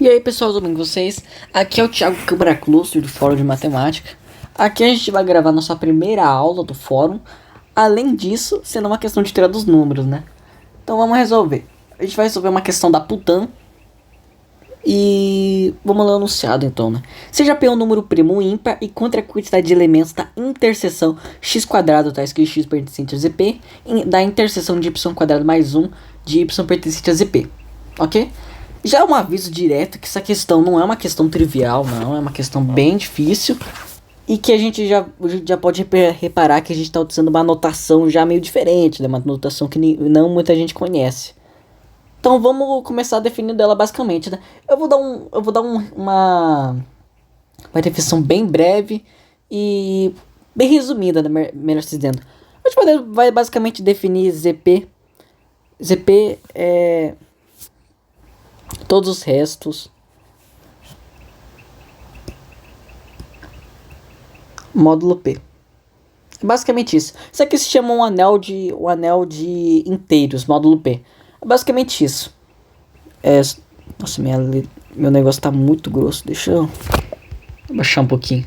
E aí pessoal, tudo bem com vocês? Aqui é o Thiago Câmara Cluster do Fórum de Matemática. Aqui a gente vai gravar nossa primeira aula do fórum. Além disso, sendo uma questão de tirar dos números, né? Então vamos resolver. A gente vai resolver uma questão da Putan. E vamos ler o enunciado então, né? Seja P um número primo ímpar e contra a quantidade de elementos da interseção x quadrado, tá escrito x pertencente a zp, da interseção de y quadrado mais 1 de y pertencente a zp. Ok? Já é um aviso direto que essa questão não é uma questão trivial, não. É uma questão bem difícil. E que a gente já pode reparar que a gente está utilizando uma notação já meio diferente, né? Uma notação que não muita gente conhece. Então vamos começar definindo ela basicamente, né? Eu vou dar uma definição bem breve e bem resumida, né? Melhor se dizendo. A gente vai basicamente definir ZP. ZP é todos os restos módulo P. Basicamente isso. Isso aqui se chama um anel de inteiros, módulo P. É basicamente isso. Nossa, meu negócio tá muito grosso. Deixa eu baixar um pouquinho.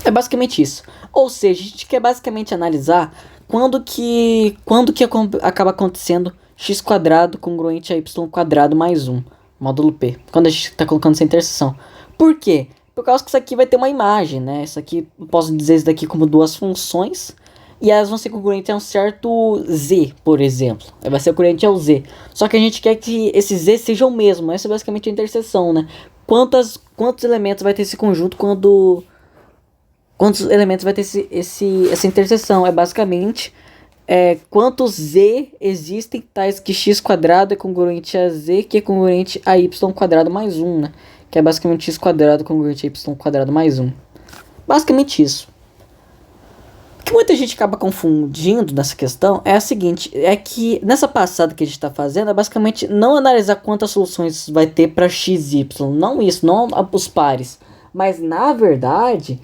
É basicamente isso. Ou seja, a gente quer basicamente analisar quando que acaba acontecendo x quadrado congruente a y quadrado mais 1, módulo P. Quando a gente está colocando essa interseção. Por quê? Por causa que isso aqui vai ter uma imagem, né? Isso aqui, eu posso dizer isso daqui como duas funções. E elas vão ser congruentes a um certo z, por exemplo. Vai ser congruente ao z. Só que a gente quer que esse z seja o mesmo. Essa é basicamente a interseção, né? Quantos elementos vai ter esse conjunto quantos elementos vai ter essa interseção? É basicamente quantos z existem tais que x quadrado é congruente a z, que é congruente a y quadrado mais 1, né? Que é basicamente x quadrado congruente a y quadrado mais 1. Basicamente isso. O que muita gente acaba confundindo nessa questão é a seguinte, é que nessa passada que a gente está fazendo é basicamente não analisar quantas soluções vai ter para x e y, não isso, não os pares, mas na verdade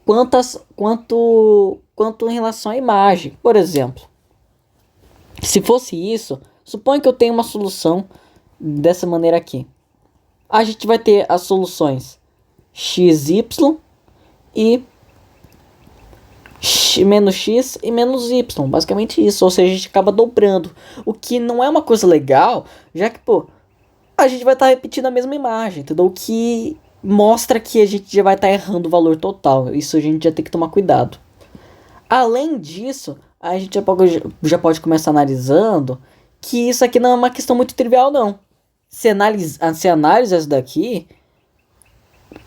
quanto em relação à imagem. Por exemplo, se fosse isso, suponha que eu tenho uma solução dessa maneira aqui. A gente vai ter as soluções xy e menos x e menos y, basicamente isso. Ou seja, a gente acaba dobrando, o que não é uma coisa legal, já que, a gente vai estar repetindo a mesma imagem, entendeu? O que mostra que a gente já vai estar errando o valor total. Isso a gente já tem que tomar cuidado. Além disso, a gente já pode começar analisando que isso aqui não é uma questão muito trivial, não. Se analisa isso daqui,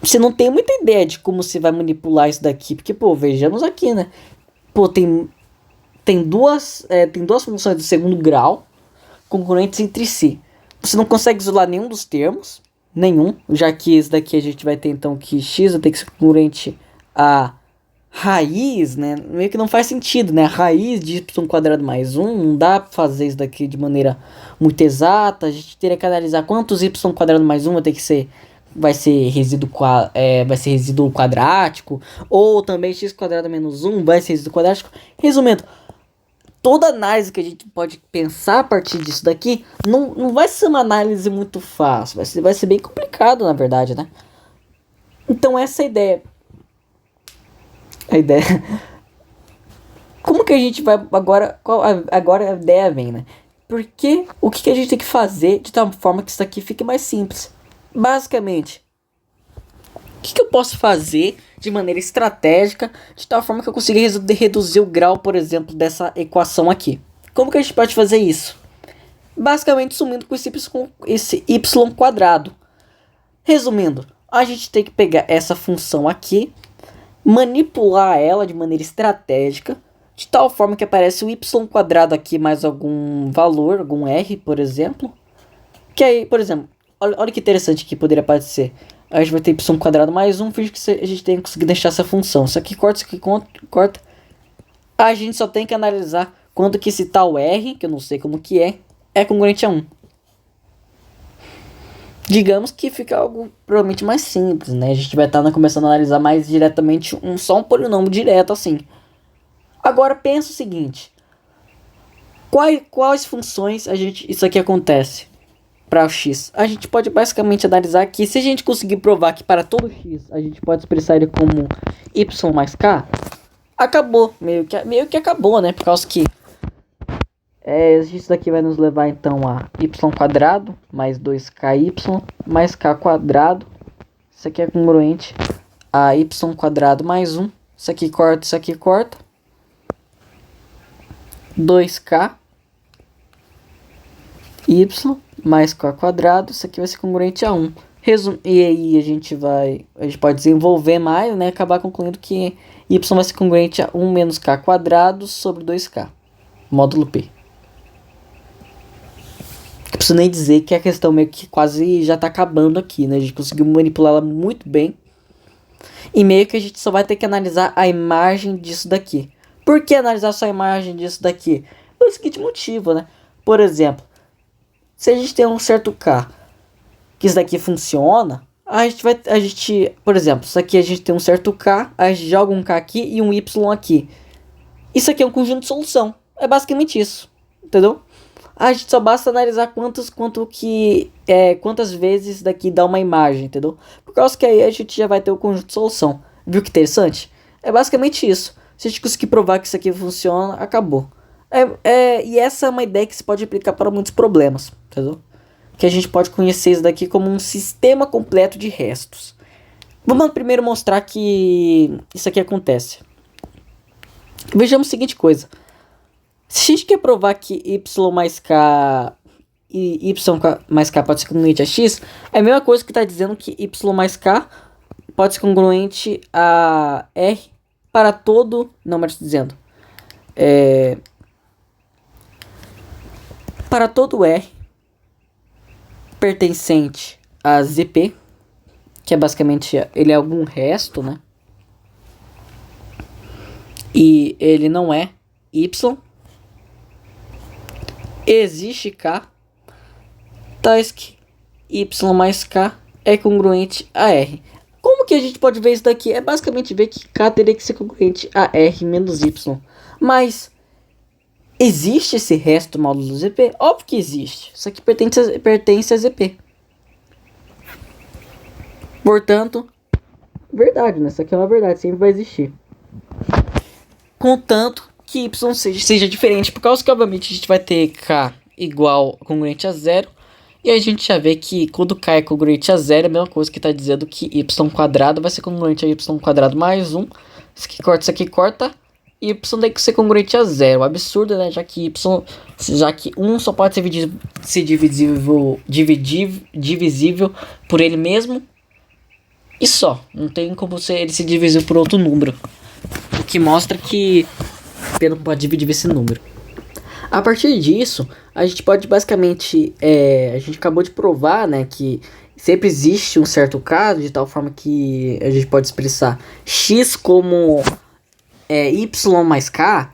você não tem muita ideia de como você vai manipular isso daqui. Porque, vejamos aqui, né? Tem duas funções do segundo grau congruentes entre si. Você não consegue isolar nenhum dos termos. Nenhum. Já que esse daqui a gente vai ter, então, que x vai ter que ser congruente a raiz, né? Meio que não faz sentido, né? A raiz de y quadrado mais 1, não dá pra fazer isso daqui de maneira muito exata. A gente teria que analisar quantos y quadrado mais 1 vai ser resíduo quadrático, ou também x quadrado menos 1 vai ser resíduo quadrático. Resumindo, toda análise que a gente pode pensar a partir disso daqui não vai ser uma análise muito fácil, vai ser bem complicado, na verdade, né? Então essa é a ideia. Como que a gente vai agora? Agora a ideia vem, né? Porque o que a gente tem que fazer de tal forma que isso aqui fique mais simples? Basicamente, o que eu posso fazer de maneira estratégica de tal forma que eu consiga reduzir o grau, por exemplo, dessa equação aqui? Como que a gente pode fazer isso? Basicamente sumindo com esse y quadrado. Resumindo, a gente tem que pegar essa função aqui, manipular ela de maneira estratégica, de tal forma que aparece o y quadrado aqui mais algum valor, algum r, por exemplo. Que aí, por exemplo, olha que interessante que poderia aparecer. A gente vai ter y quadrado mais 1, finge que a gente tem que conseguir deixar essa função. Isso aqui corta, isso aqui corta. A gente só tem que analisar quando que esse tal r, que eu não sei como que é congruente a 1. Digamos que fica algo provavelmente mais simples, né? A gente vai estar começando a analisar mais diretamente só um polinômio direto assim. Agora pensa o seguinte. Quais funções isso aqui acontece para o x? A gente pode basicamente analisar que se a gente conseguir provar que para todo x a gente pode expressar ele como y mais k, acabou, meio que acabou, né? Por causa que isso daqui vai nos levar então a y quadrado mais 2ky mais k quadrado. Isso aqui é congruente a y quadrado mais 1. Isso aqui corta. 2k y mais k quadrado. Isso aqui vai ser congruente a 1. E aí a gente pode desenvolver mais, né? Acabar concluindo que y vai ser congruente a 1 menos k quadrado sobre 2k. Módulo P. Não preciso nem dizer que a questão meio que quase já tá acabando aqui, né? A gente conseguiu manipular ela muito bem. E meio que a gente só vai ter que analisar a imagem disso daqui. Por que analisar só a imagem disso daqui? Pelo seguinte motivo, né? Por exemplo, se a gente tem um certo K, que isso daqui funciona, por exemplo, isso aqui a gente tem um certo K, a gente joga um K aqui e um Y aqui. Isso aqui é um conjunto de solução. É basicamente isso, entendeu? A gente só basta analisar quantas vezes isso daqui dá uma imagem, entendeu? Por causa que aí a gente já vai ter o conjunto de solução. Viu que interessante? É basicamente isso. Se a gente conseguir provar que isso aqui funciona, acabou. E essa é uma ideia que se pode aplicar para muitos problemas, entendeu? Que a gente pode conhecer isso daqui como um sistema completo de restos. Vamos primeiro mostrar que isso aqui acontece. Vejamos a seguinte coisa. Se a gente quer provar que y mais k e y mais k pode ser congruente a x, é a mesma coisa que está dizendo que y mais k pode ser congruente a r para todo... Não, mas dizendo... para todo r pertencente a zp, que é basicamente ele é algum resto, né? E ele não é y. Existe k, tais que y mais k é congruente a r. Como que a gente pode ver isso daqui? É basicamente ver que k teria que ser congruente a r menos y. Mas existe esse resto módulo zp? Óbvio que existe. Isso aqui pertence a zp. Portanto, verdade, né? Isso aqui é uma verdade, sempre vai existir. Contanto que y seja diferente, por causa que obviamente a gente vai ter k igual congruente a zero. E a gente já vê que quando k é congruente a zero, é a mesma coisa que está dizendo que y quadrado vai ser congruente a y quadrado mais 1. Isso aqui corta. E y tem que ser congruente a zero. Absurdo, né? Já que 1 só pode ser divisível por ele mesmo. E só. Não tem como ele ser divisível por outro número. O que mostra que P não pode dividir esse número. A partir disso, a gente pode basicamente... a gente acabou de provar, né, que sempre existe um certo caso, de tal forma que a gente pode expressar x como y mais k.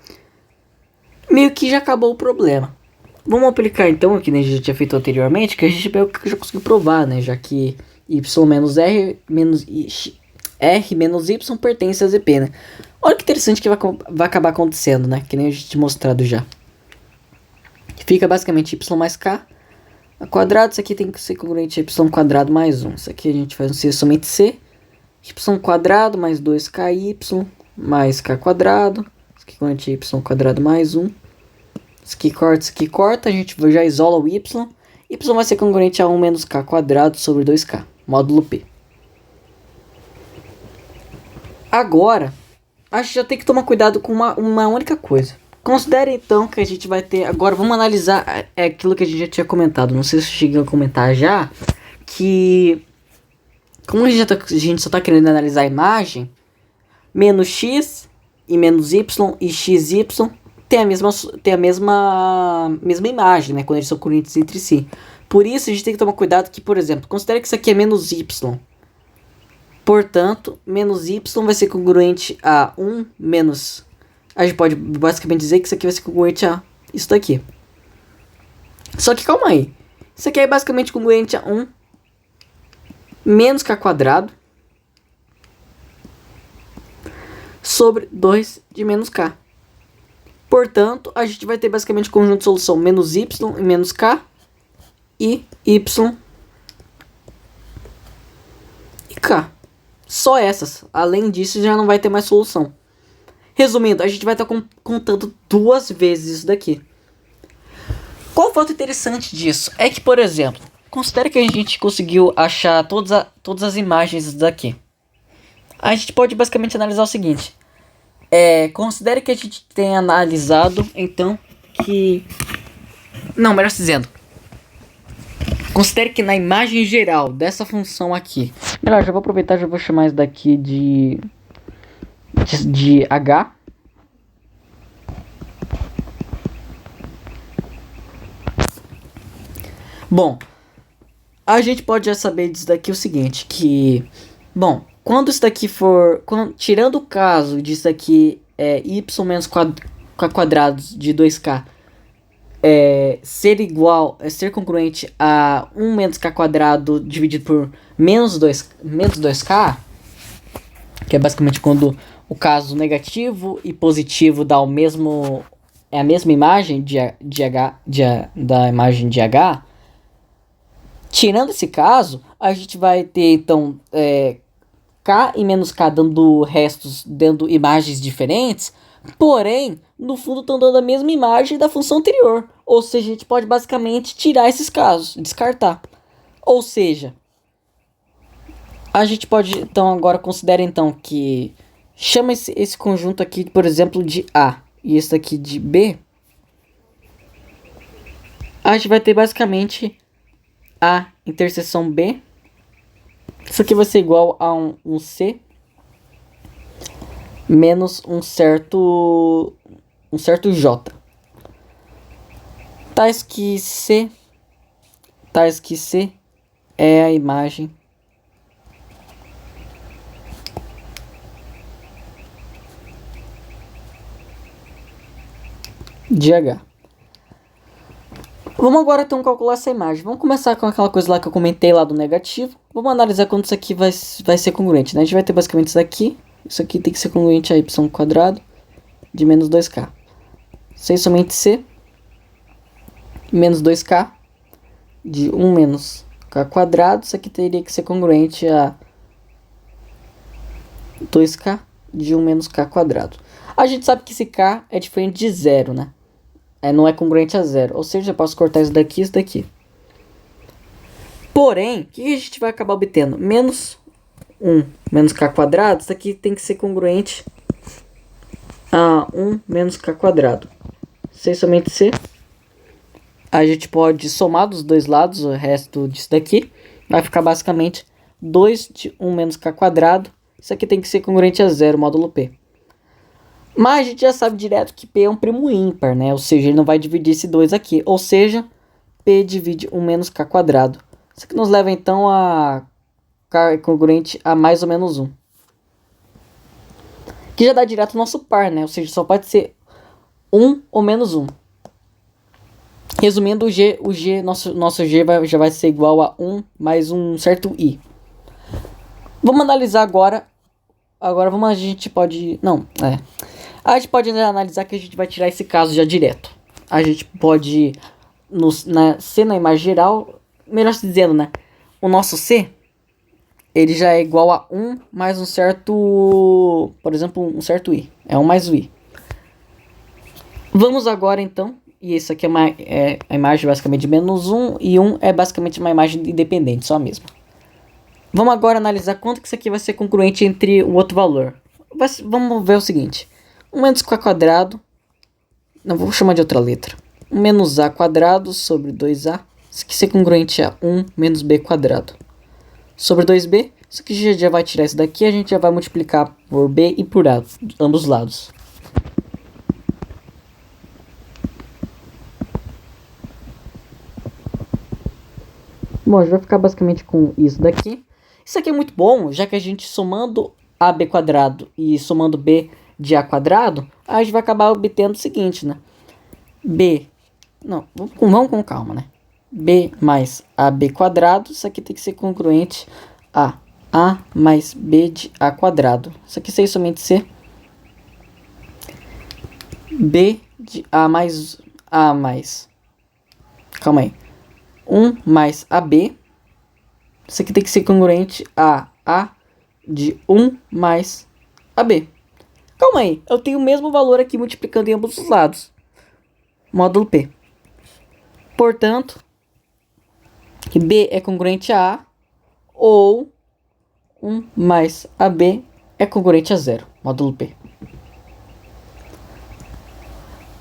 Meio que já acabou o problema. Vamos aplicar então, o que a gente já tinha feito anteriormente, que a gente já conseguiu provar, né, já que y menos r menos y pertence a zp, né? Olha que interessante que vai acabar acontecendo, né? Que nem a gente tinha mostrado já. Fica basicamente y mais k quadrado. Isso aqui tem que ser congruente a y quadrado mais 1. Isso aqui a gente faz um c somente c. Y quadrado mais 2ky mais k quadrado. Isso aqui é congruente a y quadrado mais 1. Isso aqui corta. A gente já isola o y. Y vai ser congruente a 1 menos k quadrado sobre 2k. Módulo P. Agora, a gente já tem que tomar cuidado com uma única coisa. Considere então que a gente vai ter... Agora vamos analisar aquilo que a gente já tinha comentado. Não sei se eu cheguei a comentar já. Que... Como a gente só está querendo analisar a imagem, menos x e menos y e xy tem a mesma imagem, né? Quando eles são congruentes entre si. Por isso a gente tem que tomar cuidado que, por exemplo, considere que isso aqui é menos y. Portanto, menos y vai ser congruente a 1 menos... A gente pode basicamente dizer que isso aqui vai ser congruente a isso daqui. Só que calma aí. Isso aqui é basicamente congruente a 1 menos k quadrado sobre 2 de menos k. Portanto, a gente vai ter basicamente conjunto de solução menos y e menos k e y e k. Só essas. Além disso, já não vai ter mais solução. Resumindo, a gente vai estar contando duas vezes isso daqui. Qual o fato interessante disso? É que, por exemplo, considere que a gente conseguiu achar todas as imagens daqui. A gente pode basicamente analisar o seguinte. Considere que a gente tenha analisado, então, que... Não, melhor dizendo. Considere que na imagem geral dessa função aqui... Melhor, já vou aproveitar e já vou chamar isso daqui de H. Bom, a gente pode já saber disso daqui o seguinte, que... Bom, quando isso daqui for... tirando o caso disso daqui y menos quadrado de 2k ser congruente a 1 menos k quadrado dividido por menos 2k, que é basicamente quando o caso negativo e positivo dá a mesma imagem da imagem de H. Tirando esse caso, a gente vai ter então K e menos K dando restos, dando imagens diferentes, porém, no fundo estão dando a mesma imagem da função anterior. Ou seja, a gente pode basicamente tirar esses casos, descartar. Ou seja, a gente pode, então, agora considera então que chama esse conjunto aqui, por exemplo, de A e esse aqui de B. A gente vai ter basicamente A interseção B. Isso aqui vai ser igual a um C menos um certo J. Tais que C é a imagem de H. Vamos agora então calcular essa imagem. Vamos começar com aquela coisa lá que eu comentei lá do negativo. Vamos analisar quanto isso aqui vai ser congruente, né? A gente vai ter basicamente isso aqui. Isso aqui tem que ser congruente a y quadrado de menos 2k. Isso aí somente c menos 2k de 1 menos k quadrado. Isso aqui teria que ser congruente a 2k de 1 menos k quadrado. A gente sabe que esse k é diferente de zero, né? Não é congruente a zero. Ou seja, eu posso cortar isso daqui e isso daqui. Porém, o que a gente vai acabar obtendo? Menos 1 menos k quadrado. Isso aqui tem que ser congruente a 1 menos k quadrado. Isso aí somente c. A gente pode somar dos dois lados o resto disso daqui. Vai ficar basicamente 2 de 1 menos k quadrado. Isso aqui tem que ser congruente a zero, módulo P. Mas a gente já sabe direto que P é um primo ímpar, né? Ou seja, ele não vai dividir esse 2 aqui. Ou seja, P divide 1 menos k quadrado. Isso aqui nos leva então a k é congruente a mais ou menos 1. Que já dá direto o nosso par, né? Ou seja, só pode ser 1 ou menos 1. Resumindo, nosso G já vai ser igual a 1 mais um certo I. Vamos analisar agora. A gente pode analisar que a gente vai tirar esse caso já direto. A gente pode, ser na imagem geral, melhor se dizendo, né? O nosso C, ele já é igual a 1 mais um certo, por exemplo, um certo I. É 1 mais o I. Vamos agora então, e isso aqui é a imagem basicamente de menos 1, e 1 é basicamente uma imagem independente, só a mesma. Vamos agora analisar quanto que isso aqui vai ser congruente entre o outro valor. Vamos ver o seguinte. 1 menos k quadrado, não vou chamar de outra letra. 1 menos a quadrado sobre 2a, isso aqui ser congruente a 1 menos b quadrado. Sobre 2b, isso aqui já vai tirar isso daqui, a gente já vai multiplicar por b e por a, ambos lados. Bom, a gente vai ficar basicamente com isso daqui. Isso aqui é muito bom, já que a gente somando ab quadrado e somando b de a quadrado, a gente vai acabar obtendo o seguinte, né? Vamos com calma, né? B mais ab quadrado, isso aqui tem que ser congruente a mais b de a quadrado. Isso aqui seria somente ser b de A mais... A mais... Calma aí. 1 mais AB. Isso aqui tem que ser congruente a A de 1 mais AB. Calma aí. Eu tenho o mesmo valor aqui multiplicando em ambos os lados. Módulo P. Portanto, B é congruente a A. Ou 1 mais AB é congruente a 0. Módulo P.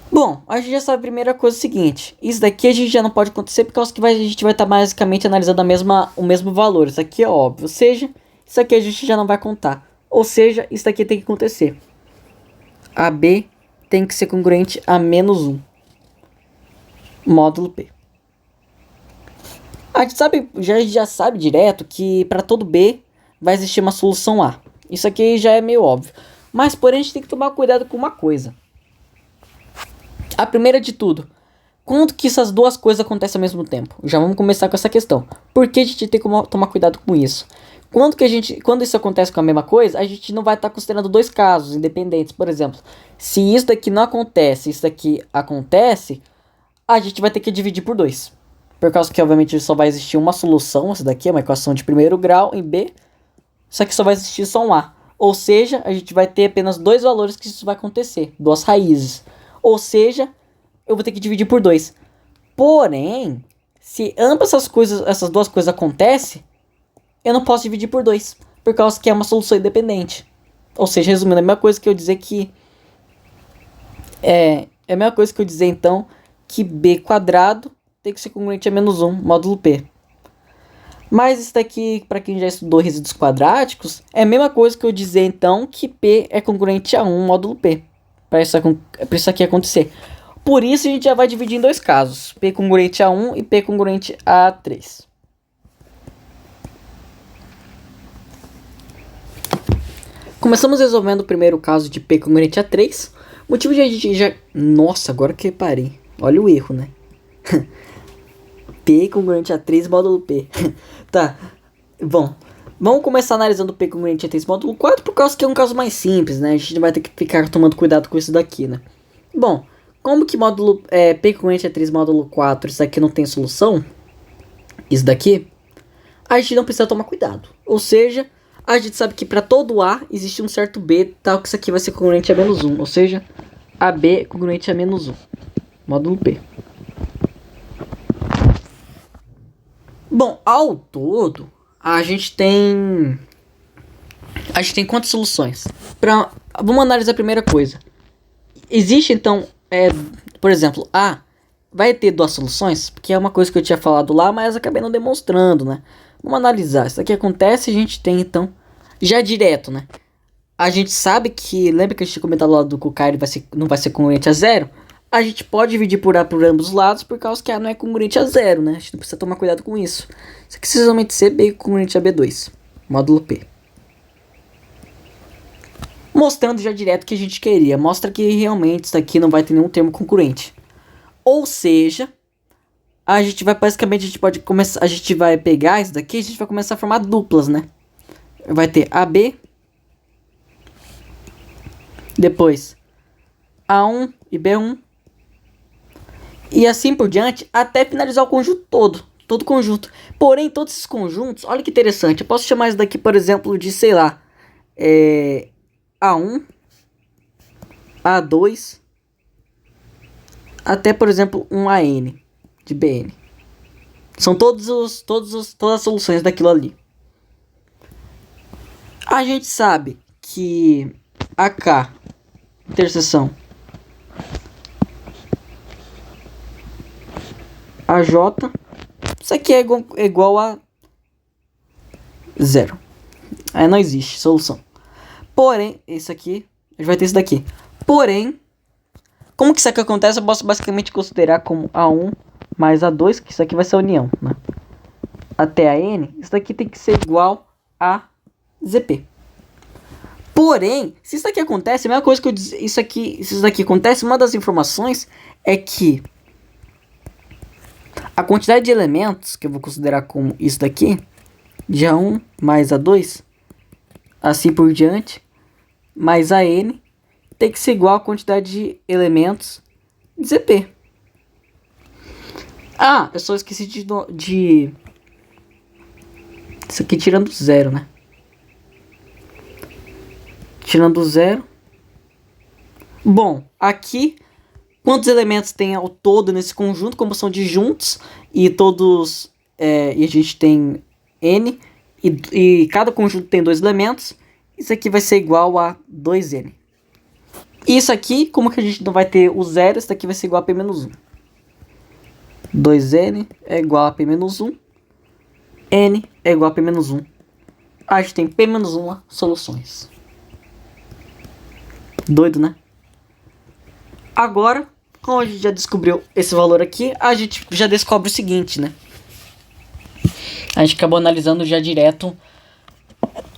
Bom, a gente já sabe a primeira coisa seguinte. Isso daqui a gente já não pode acontecer por causa que a gente vai estar basicamente analisando o mesmo valor. Isso aqui é óbvio. Ou seja, isso aqui a gente já não vai contar. Ou seja, isso daqui tem que acontecer. AB tem que ser congruente a menos 1. Módulo P. A gente já sabe direto que para todo B vai existir uma solução A. Isso aqui já é meio óbvio. Mas porém a gente tem que tomar cuidado com uma coisa. A primeira de tudo, quando que essas duas coisas acontecem ao mesmo tempo? Já vamos começar com essa questão. Por que a gente tem que tomar cuidado com isso? Quando isso acontece com a mesma coisa, a gente não vai estar considerando dois casos independentes. Por exemplo, se isso daqui não acontece, isso daqui acontece, a gente vai ter que dividir por 2. Por causa que, obviamente, só vai existir uma solução. Essa daqui é uma equação de primeiro grau em B. Só que só vai existir só um A. Ou seja, a gente vai ter apenas dois valores que isso vai acontecer. Duas raízes. Ou seja, eu vou ter que dividir por 2. Porém, se ambas essas duas coisas acontecem, eu não posso dividir por 2. Por causa que é uma solução independente. Ou seja, resumindo, é a mesma coisa que eu dizer que... É a mesma coisa que eu dizer, então, que B quadrado tem que ser congruente a menos 1, módulo P. Mas isso daqui, para quem já estudou resíduos quadráticos, é a mesma coisa que eu dizer, então, que P é congruente a 1, módulo P. Para isso aqui acontecer. Por isso a gente já vai dividir em dois casos. P congruente a 1 e P congruente a 3. Começamos resolvendo o primeiro caso de P congruente a 3. Motivo de a gente já... Nossa, agora que reparei. Olha o erro, né? P congruente a 3 módulo P. Tá. Bom, vamos começar analisando o P congruente a 3 módulo 4, por causa que é um caso mais simples, né? A gente vai ter que ficar tomando cuidado com isso daqui, né? Bom, como que P congruente a 3 módulo 4, isso daqui não tem solução? Isso daqui, a gente não precisa tomar cuidado. Ou seja, a gente sabe que para todo A existe um certo B, tal que isso aqui vai ser congruente a menos 1. Ou seja, AB é congruente a menos 1. Módulo P. Bom, ao todo, a gente tem quantas soluções? Vamos analisar a primeira coisa. Existe, então, por exemplo, A vai ter duas soluções, porque é uma coisa que eu tinha falado lá, mas acabei não demonstrando, né? Vamos analisar. Isso aqui acontece, a gente tem, então, já direto, né? A gente sabe que, lembra que a gente tinha comentado lá do que o K não vai ser congruente a 0? A gente pode dividir por A por ambos os lados, por causa que A não é congruente a 0, né? A gente não precisa tomar cuidado com isso. Isso aqui precisamente ser B congruente a B2, módulo P. Mostrando já direto o que a gente queria. Mostra que realmente isso aqui não vai ter nenhum termo concurrente. Ou seja, a gente vai a gente vai pegar isso daqui e a gente vai começar a formar duplas, né? Vai ter AB, depois A1 e B1. E assim por diante, até finalizar o conjunto todo. Todo conjunto. Porém, todos esses conjuntos, olha que interessante. Eu posso chamar isso daqui, por exemplo, de, sei lá, A1, A2, até, por exemplo, um AN de BN. São todas as soluções daquilo ali. A gente sabe que AK, interseção, AJ, isso aqui é igual a 0. Aí não existe solução. Porém, isso aqui, a gente vai ter isso daqui. Porém, como que isso aqui acontece? Eu posso basicamente considerar como A1 mais A2, que isso aqui vai ser a união, né? Até a N, isso daqui tem que ser igual a ZP. Porém, se isso aqui acontece, a mesma coisa que eu disse, se isso daqui acontece, uma das informações é que a quantidade de elementos, que eu vou considerar como isso daqui, de A1 mais A2, assim por diante, mais a N, tem que ser igual a quantidade de elementos ZP. Ah, eu só esqueci de... Isso aqui tirando zero, né? Tirando zero. Bom, aqui... Quantos elementos tem ao todo nesse conjunto? Como são disjuntos e todos... e a gente tem N. E cada conjunto tem 2 elementos. Isso aqui vai ser igual a 2N. Isso aqui, como que a gente não vai ter o zero, isso daqui vai ser igual a P menos 1. 2N é igual a P menos 1. N é igual a P menos 1. A gente tem P menos 1 soluções. Doido, né? Agora, como a gente já descobriu esse valor aqui, a gente já descobre o seguinte, né? A gente acabou analisando já direto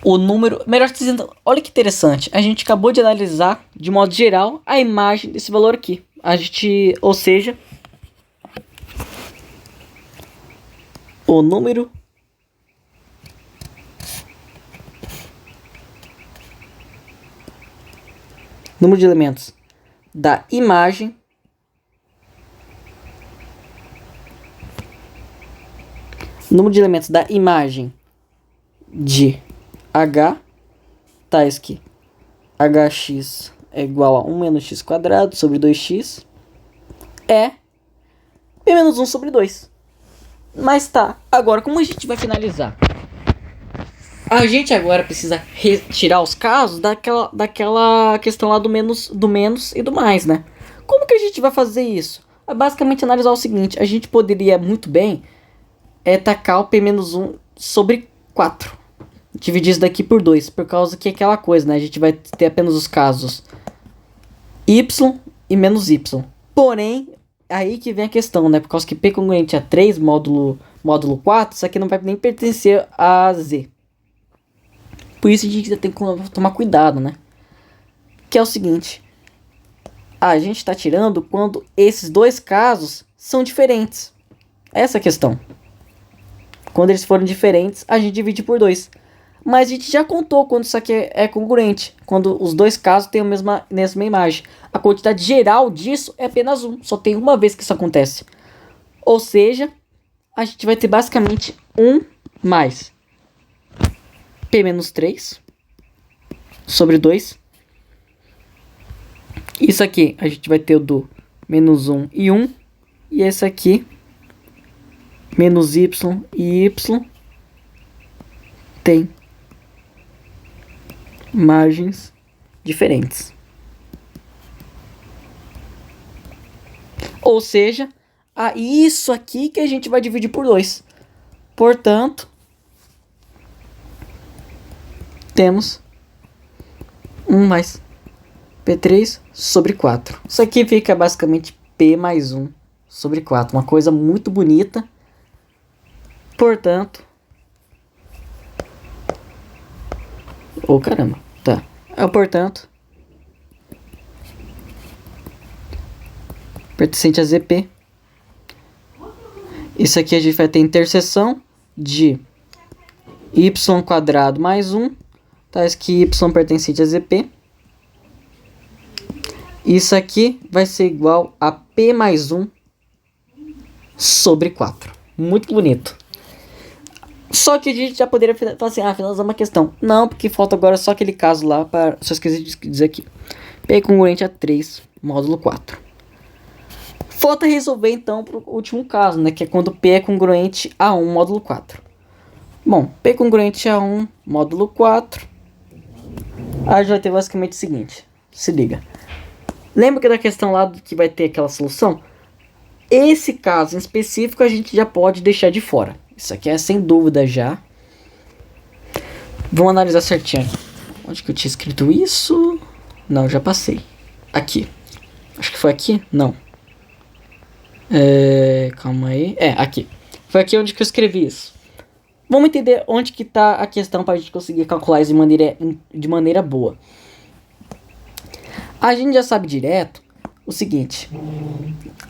o número... Melhor dizendo, olha que interessante. A gente acabou de analisar, de modo geral, a imagem desse valor aqui. A gente... Ou seja... O número... Número de elementos da imagem número de elementos da imagem de H, tais que hx é igual a 1 menos x quadrado sobre 2x, é p menos 1 sobre 2. Mas tá, agora como a gente vai finalizar? A gente agora precisa retirar os casos daquela questão lá do menos e do mais, né? Como que a gente vai fazer isso? É basicamente analisar o seguinte, a gente poderia muito bem tacar o p menos 1 sobre 4. Dividir isso daqui por 2, por causa que é aquela coisa, né? A gente vai ter apenas os casos y e menos y. Porém, aí que vem a questão, né? Por causa que p congruente a 3, módulo 4, isso aqui não vai nem pertencer a z. Por isso a gente tem que tomar cuidado, né? Que é o seguinte. A gente está tirando quando esses dois casos são diferentes. Essa é a questão. Quando eles forem diferentes, a gente divide por 2. Mas a gente já contou quando isso aqui é congruente. Quando os dois casos têm a mesma imagem. A quantidade geral disso é apenas 1. Só tem uma vez que isso acontece. Ou seja, a gente vai ter basicamente 1 mais P menos 3 sobre 2. Isso aqui a gente vai ter o do menos 1 e 1. E esse aqui, menos y e y, tem margens diferentes. Ou seja, isso aqui que a gente vai dividir por 2. Portanto, temos 1 mais P3 sobre 4. Isso aqui fica basicamente P mais 1 sobre 4. Uma coisa muito bonita. Portanto... Oh, caramba. Tá. Portanto... pertencente a ZP. Isso aqui a gente vai ter interseção de y quadrado mais 1. Tais que y pertencente a ZP. Isso aqui vai ser igual a P mais 1 sobre 4. Muito bonito. Só que a gente já poderia falar assim, finalizar uma questão. Não, porque falta agora só aquele caso lá, só esqueci de dizer aqui. P congruente a 3, módulo 4. Falta resolver então para o último caso, né? Que é quando P é congruente a 1, módulo 4. Bom, P congruente a 1, módulo 4. Aí já vai ter basicamente o seguinte. Se liga. Lembra que da questão lá que vai ter aquela solução? Esse caso em específico a gente já pode deixar de fora. Isso aqui é sem dúvida já. Vamos analisar certinho. Onde que eu tinha escrito isso? Não, já passei. Aqui. Acho que foi aqui? Não. Calma aí. Aqui. Foi aqui onde que eu escrevi isso. Vamos entender onde que está a questão para a gente conseguir calcular isso de maneira boa. A gente já sabe direto o seguinte.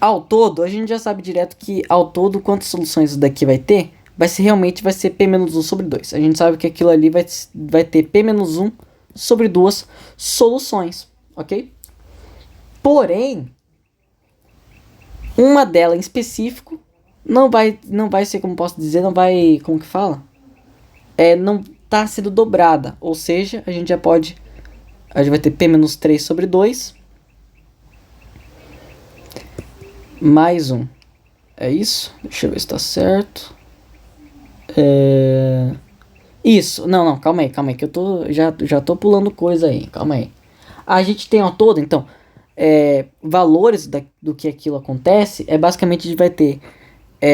Ao todo, a gente já sabe direto que ao todo quantas soluções isso daqui vai ter, vai ser P menos 1 sobre 2. A gente sabe que aquilo ali vai ter P menos 1 sobre 2 soluções, ok? Porém, uma delas em específico não vai ser, como posso dizer, não vai, como que fala? Não tá sendo dobrada, ou seja, a gente vai ter P-3 sobre 2 mais 1. É isso? Deixa eu ver se tá certo. Isso. Não, calma aí, que eu já tô pulando coisa aí, calma aí. A gente tem ao todo, então, valores do que aquilo acontece, basicamente a gente vai ter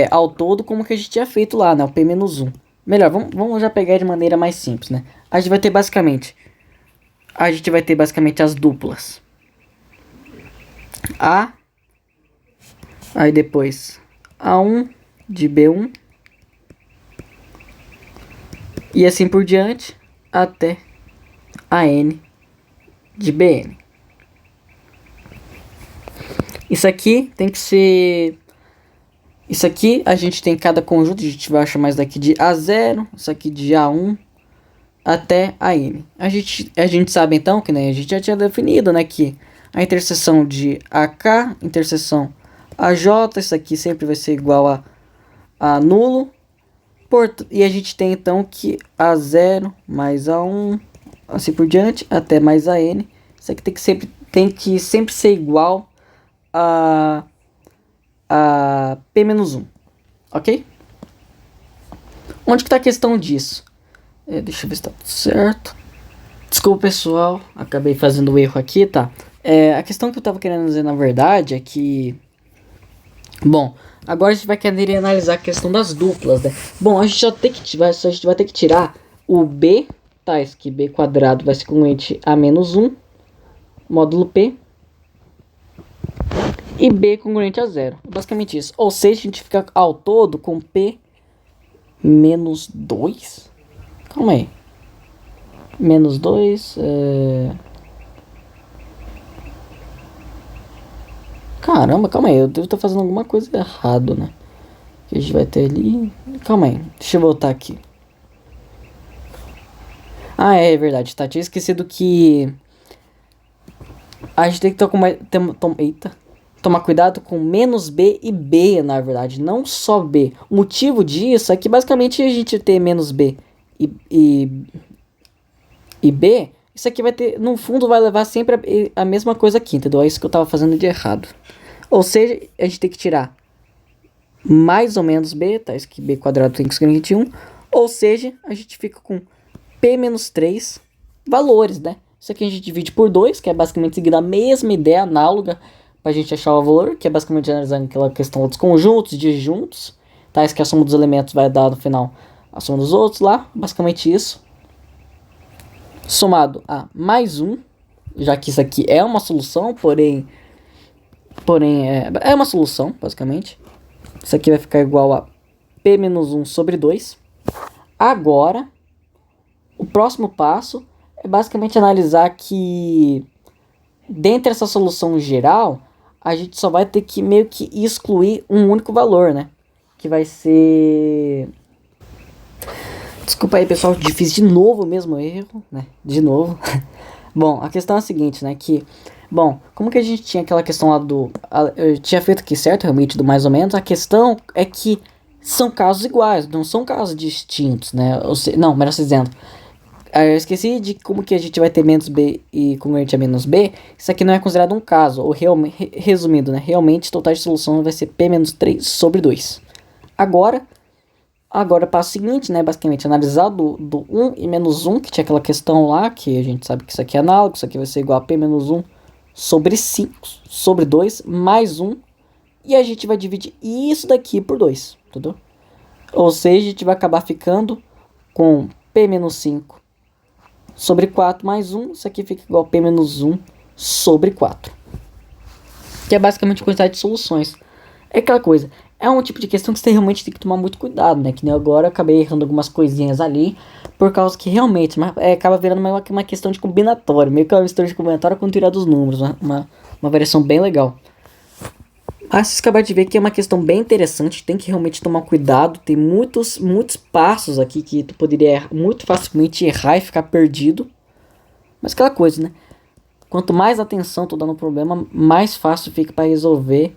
ao todo como que a gente tinha feito lá, né, o P-1. Melhor, vamos já pegar de maneira mais simples, né. A gente vai ter basicamente as duplas. Aí depois A1 de B1 e assim por diante até AN de BN. Isso aqui tem que ser... Isso aqui a gente tem cada conjunto, a gente vai chamar isso daqui de A0, isso aqui de A1 até AN. A gente sabe então que, né, a gente já tinha definido, né, que a interseção de AK, interseção AJ, isso aqui sempre vai ser igual a nulo. E a gente tem então que A0 mais A1, assim por diante, até mais AN. Isso aqui tem que sempre ser igual a P-1, ok? Onde que tá a questão disso? Deixa eu ver se tá tudo certo. Desculpa, pessoal, acabei fazendo um erro aqui, tá? A questão que eu tava querendo dizer, na verdade, é que... Bom, agora a gente vai querer analisar a questão das duplas, né? Bom, a gente vai ter que tirar o B, tá? Esse aqui, B quadrado vai ser congruente a menos 1, módulo P, e B congruente a 0. Basicamente isso. Ou seja, a gente fica ao todo com P menos 2. Calma aí. Menos 2. Caramba, calma aí. Eu devo estar fazendo alguma coisa errada, né? Que a gente vai ter ali. Calma aí. Deixa eu voltar aqui. É verdade, tá? Tinha esquecido que a gente tem que tomar cuidado com menos B e B, na verdade, não só B. O motivo disso é que basicamente a gente ter menos B e B, isso aqui vai ter, no fundo vai levar sempre a mesma coisa aqui, entendeu? É isso que eu tava fazendo de errado. Ou seja, a gente tem que tirar mais ou menos B, tá? Isso aqui B quadrado tem que ser 21. Ou seja, a gente fica com P menos 3 valores, né? Isso aqui a gente divide por 2, que é basicamente seguindo a mesma ideia análoga pra gente achar o valor, que é basicamente analisando aquela questão dos conjuntos, disjuntos, tá? Isso que a soma dos elementos vai dar no final a soma dos outros lá, basicamente isso. Somado a mais 1, já que isso aqui é uma solução, porém é uma solução, basicamente. Isso aqui vai ficar igual a P menos 1 sobre 2. Agora, o próximo passo é basicamente analisar que, dentre essa solução geral, a gente só vai ter que meio que excluir um único valor, né? Que vai ser... Desculpa aí, pessoal, difícil de novo o mesmo erro, né? De novo. Bom, a questão é a seguinte, né? Que, bom, como que a gente tinha aquela questão lá eu tinha feito aqui, certo? Realmente, do mais ou menos. A questão é que são casos iguais, não são casos distintos, né? Não, melhor dizendo. Eu esqueci de como que a gente vai ter menos B e congruente a menos B. Isso aqui não é considerado um caso, ou resumindo, né? Realmente, total de solução vai ser P menos 3 sobre 2. Agora, o passo seguinte, né? Basicamente, analisar do 1 e menos 1, que tinha aquela questão lá, que a gente sabe que isso aqui é análogo, isso aqui vai ser igual a P menos 1 sobre 5, sobre 2, mais 1. E a gente vai dividir isso daqui por 2, entendeu? Ou seja, a gente vai acabar ficando com P menos 5 sobre 4 mais 1. Isso aqui fica igual a P menos 1 sobre 4. Que é basicamente a quantidade de soluções. É aquela coisa. É um tipo de questão que você realmente tem que tomar muito cuidado, né? Que nem agora eu acabei errando algumas coisinhas ali. Por causa que realmente acaba virando uma questão de combinatório. Meio que uma mistura de combinatório com teoria dos números. Uma variação bem legal. Mas vocês acabaram de ver que é uma questão bem interessante. Tem que realmente tomar cuidado. Tem muitos passos aqui que tu poderia muito facilmente errar e ficar perdido. Mas aquela coisa, né? Quanto mais atenção tu dá no problema, mais fácil fica para resolver.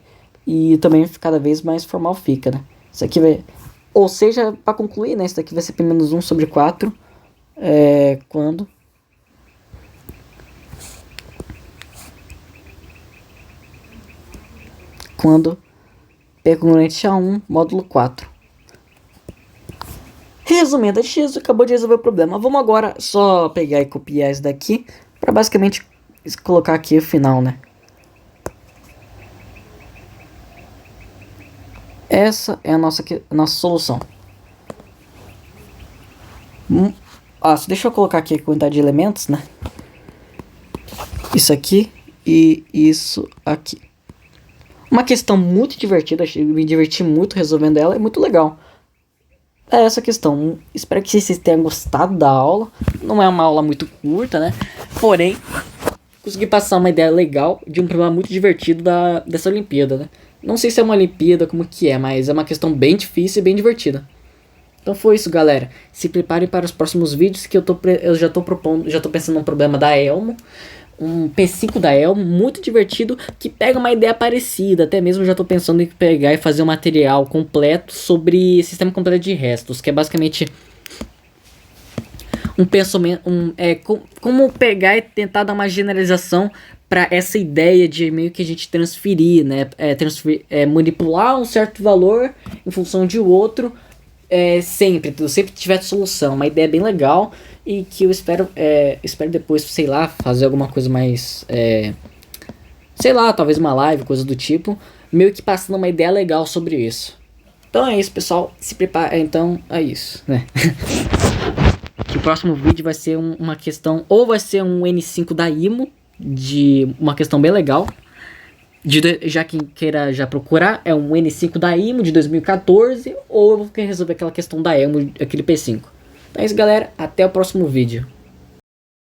e também cada vez mais formal fica, né? Isso aqui vai... Ou seja, para concluir, né? Isso daqui vai ser pelo menos 1/4. Quando... P congruente a 1, módulo 4. Resumindo, a gente acabou de resolver o problema. Vamos agora só pegar e copiar isso daqui para basicamente colocar aqui o final, né? Essa é a nossa solução. Deixa eu colocar aqui a quantidade de elementos, né? Isso aqui e isso aqui. Uma questão muito divertida, me diverti muito resolvendo ela, é muito legal. É essa questão. Espero que vocês tenham gostado da aula. Não é uma aula muito curta, né? Porém, consegui passar uma ideia legal de um problema muito divertido dessa Olimpíada, né? Não sei se é uma Olimpíada, como que é, mas é uma questão bem difícil e bem divertida. Então foi isso, galera. Se preparem para os próximos vídeos que eu já tô pensando num problema da Elmo. Um P5 da Elmo, muito divertido, que pega uma ideia parecida. Até mesmo já tô pensando em pegar e fazer um material completo sobre sistema completo de restos, que é basicamente um pensamento, como pegar e tentar dar uma generalização para essa ideia de meio que a gente transferir, né? Manipular um certo valor em função de outro, sempre tiver solução. Uma ideia bem legal e que eu espero depois, sei lá, fazer alguma coisa mais, sei lá, talvez uma live, coisa do tipo, meio que passando uma ideia legal sobre isso. Então é isso, pessoal, se prepara, então é isso, né? Que o próximo vídeo vai ser uma questão, ou vai ser um N5 da IMO, de uma questão bem legal, já quem queira já procurar, é um N5 da IMO de 2014, ou eu vou querer resolver aquela questão da ELMO, aquele P5. Então é isso, galera, até o próximo vídeo.